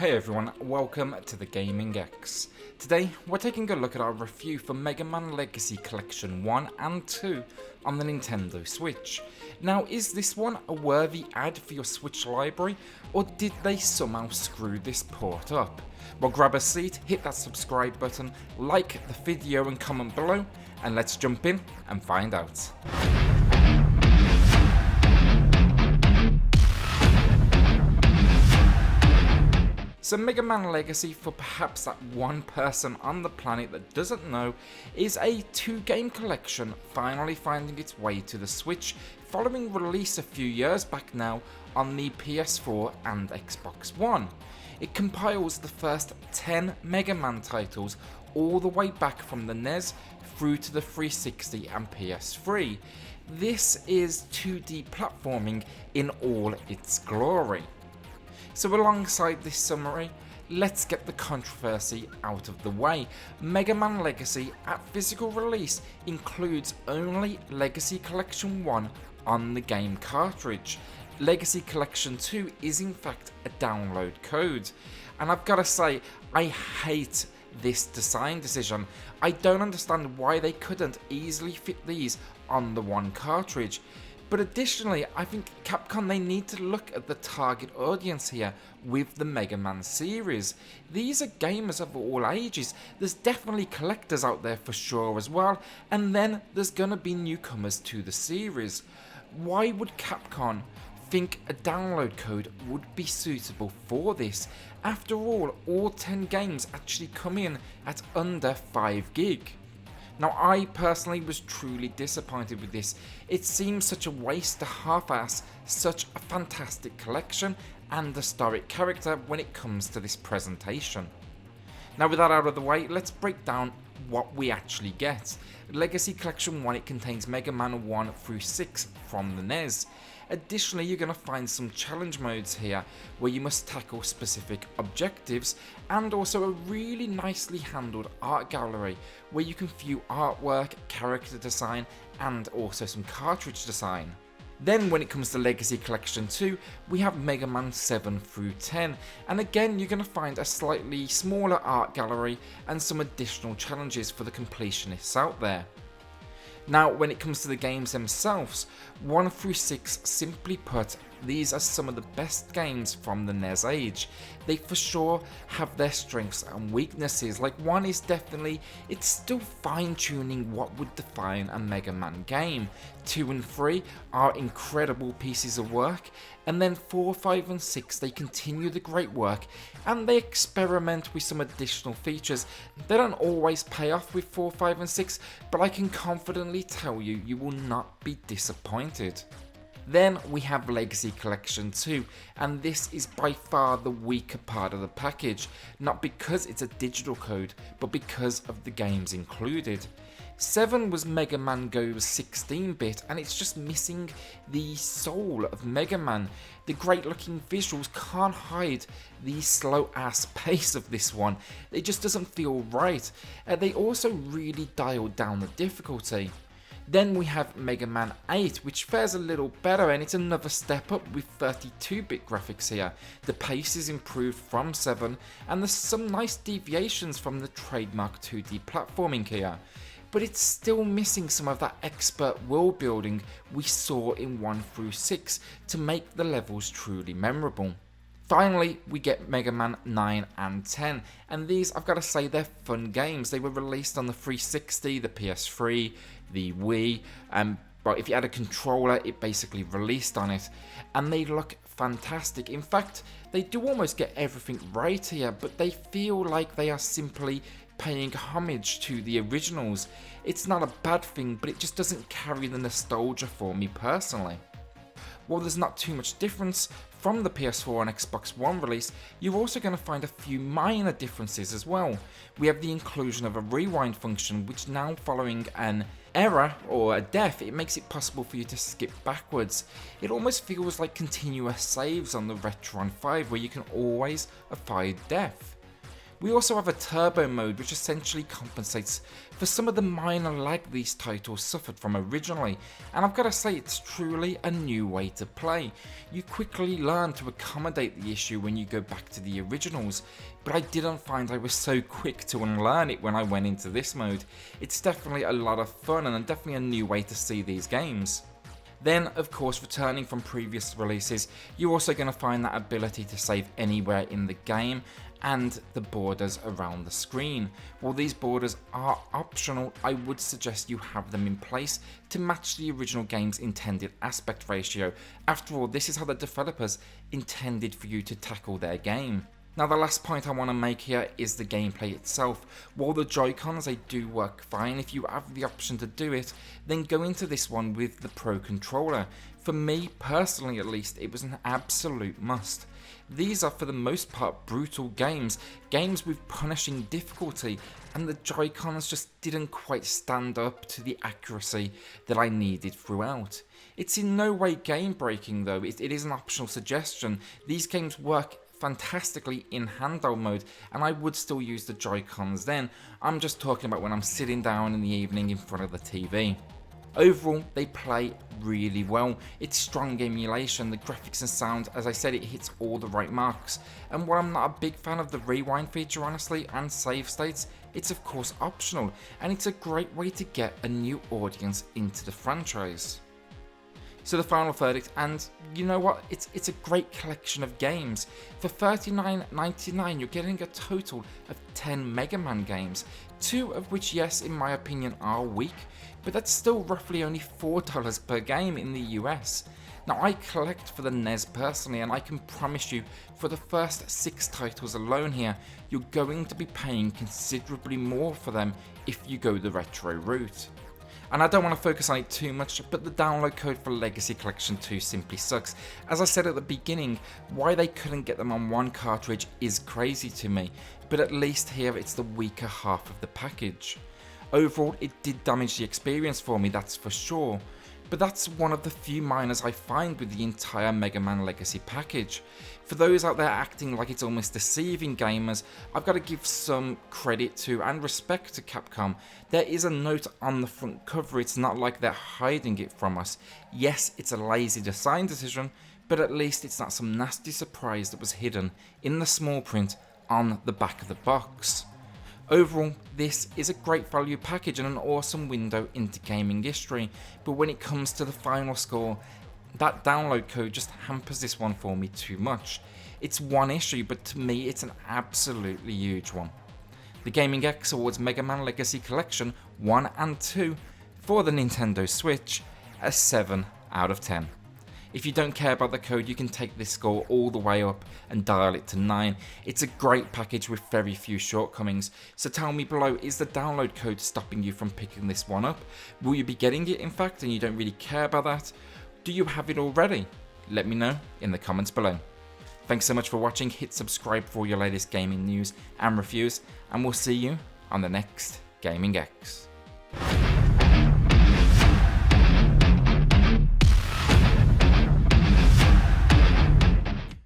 Hey everyone, welcome to the Gaming X. Today we're taking a look at our review for Mega Man Legacy Collection 1 and 2 on the Nintendo Switch. Now, is this one a worthy add for your Switch library, or did they somehow screw this port up? Well, grab a seat, hit that subscribe button, like the video and comment below, and let's jump in and find out. So Mega Man Legacy, for perhaps that one person on the planet that doesn't know, is a 2-game collection finally finding its way to the Switch following release a few years back now on the PS4 and Xbox One. It compiles the first 10 Mega Man titles all the way back from the NES through to the 360 and PS3. This is 2D platforming in all its glory. So alongside this summary, let's get the controversy out of the way. Mega Man Legacy at physical release includes only Legacy Collection 1 on the game cartridge. Legacy Collection 2 is in fact a download code. And I've got to say, I hate this design decision. I don't understand why they couldn't easily fit these on the one cartridge. But additionally, I think Capcom, they need to look at the target audience here with the Mega Man series. These are gamers of all ages. There's definitely collectors out there for sure as well, and then there's gonna be newcomers to the series. Why would Capcom think a download code would be suitable for this? After all 10 games actually come in at under 5 gig. Now, I personally was truly disappointed with this. It seems such a waste to half-ass such a fantastic collection and historic character when it comes to this presentation. Now, with that out of the way, let's break down what we actually get. Legacy Collection 1, it contains Mega Man 1 through 6 from the NES. Additionally, you're going to find some challenge modes here where you must tackle specific objectives, and also a really nicely handled art gallery where you can view artwork, character design, and also some cartridge design. Then when it comes to Legacy Collection 2, we have Mega Man 7 through 10, and again you're going to find a slightly smaller art gallery and some additional challenges for the completionists out there. Now, when it comes to the games themselves, 1 through 6, simply put, these are some of the best games from the NES age. They for sure have their strengths and weaknesses. Like 1 is definitely, it's still fine-tuning what would define a Mega Man game. 2 and 3 are incredible pieces of work, and then 4, 5 and 6, they continue the great work and they experiment with some additional features. They don't always pay off with 4, 5 and 6, but I can confidently tell you, you will not be disappointed. Then we have Legacy Collection 2, and this is by far the weaker part of the package, not because it's a digital code, but because of the games included. 7 was Mega Man Go's 16-bit, and it's just missing the soul of Mega Man. The great looking visuals can't hide the slow ass pace of this one. It just doesn't feel right. They also really dialed down the difficulty. Then we have Mega Man 8, which fares a little better, and it's another step up with 32-bit graphics here. The pace is improved from 7, and there's some nice deviations from the trademark 2D platforming here. But it's still missing some of that expert world building we saw in 1 through 6 to make the levels truly memorable. Finally, we get Mega Man 9 and 10, and these, I've got to say, they're fun games. They were released on the 360, the PS3, the Wii, but if you had a controller, it basically released on it, and they look fantastic. In fact, they do almost get everything right here, but they feel like they are simply paying homage to the originals. It's not a bad thing, but it just doesn't carry the nostalgia for me personally. While there's not too much difference from the PS4 and Xbox One release, you're also going to find a few minor differences as well. We have the inclusion of a rewind function, which now, following an error or a death, it makes it possible for you to skip backwards. It almost feels like continuous saves on the Retron 5, where you can always avoid death. We also have a turbo mode which essentially compensates for some of the minor lag these titles suffered from originally, and I've got to say it's truly a new way to play. You quickly learn to accommodate the issue when you go back to the originals, but I didn't find I was so quick to unlearn it when I went into this mode. It's definitely a lot of fun and definitely a new way to see these games. Then, of course, returning from previous releases, you're also going to find that ability to save anywhere in the game and the borders around the screen. While these borders are optional, I would suggest you have them in place to match the original game's intended aspect ratio. After all, this is how the developers intended for you to tackle their game. Now, the last point I want to make here is the gameplay itself. While the Joy-Cons, they do work fine, if you have the option to do it, then go into this one with the Pro Controller. For me, personally at least, it was an absolute must. These are for the most part brutal games with punishing difficulty, and the Joy-Cons just didn't quite stand up to the accuracy that I needed throughout. It's in no way game breaking though, it is an optional suggestion. These games work fantastically in handheld mode, and I would still use the Joy-Cons then. I'm just talking about when I'm sitting down in the evening in front of the TV. Overall, they play really well. It's strong emulation, the graphics and sound, as I said, it hits all the right marks. And while I'm not a big fan of the rewind feature honestly, and save states, it's of course optional, and it's a great way to get a new audience into the franchise. So the final verdict, and you know what, it's a great collection of games. For $39.99 you're getting a total of 10 Mega Man games, 2 of which, yes, in my opinion are weak, but that's still roughly only $4 per game in the US. Now, I collect for the NES personally, and I can promise you for the first 6 titles alone here, you're going to be paying considerably more for them if you go the retro route. And I don't want to focus on it too much, but the download code for Legacy Collection 2 simply sucks. As I said at the beginning, why they couldn't get them on one cartridge is crazy to me, but at least here it's the weaker half of the package. Overall, it did damage the experience for me, that's for sure. But that's one of the few minors I find with the entire Mega Man Legacy package. For those out there acting like it's almost deceiving gamers, I've got to give some credit to and respect to Capcom. There is a note on the front cover, it's not like they're hiding it from us. Yes, it's a lazy design decision, but at least it's not some nasty surprise that was hidden in the small print on the back of the box. Overall, this is a great value package and an awesome window into gaming history, but when it comes to the final score, that download code just hampers this one for me too much. It's one issue, but to me it's an absolutely huge one. The Gaming X awards Mega Man Legacy Collection 1 and 2 for the Nintendo Switch a 7 out of 10. If you don't care about the code, you can take this score all the way up and dial it to 9. It's a great package with very few shortcomings. So tell me below, is the download code stopping you from picking this one up? Will you be getting it in fact and you don't really care about that? Do you have it already? Let me know in the comments below. Thanks so much for watching, hit subscribe for all your latest gaming news and reviews, and we'll see you on the next Gaming X.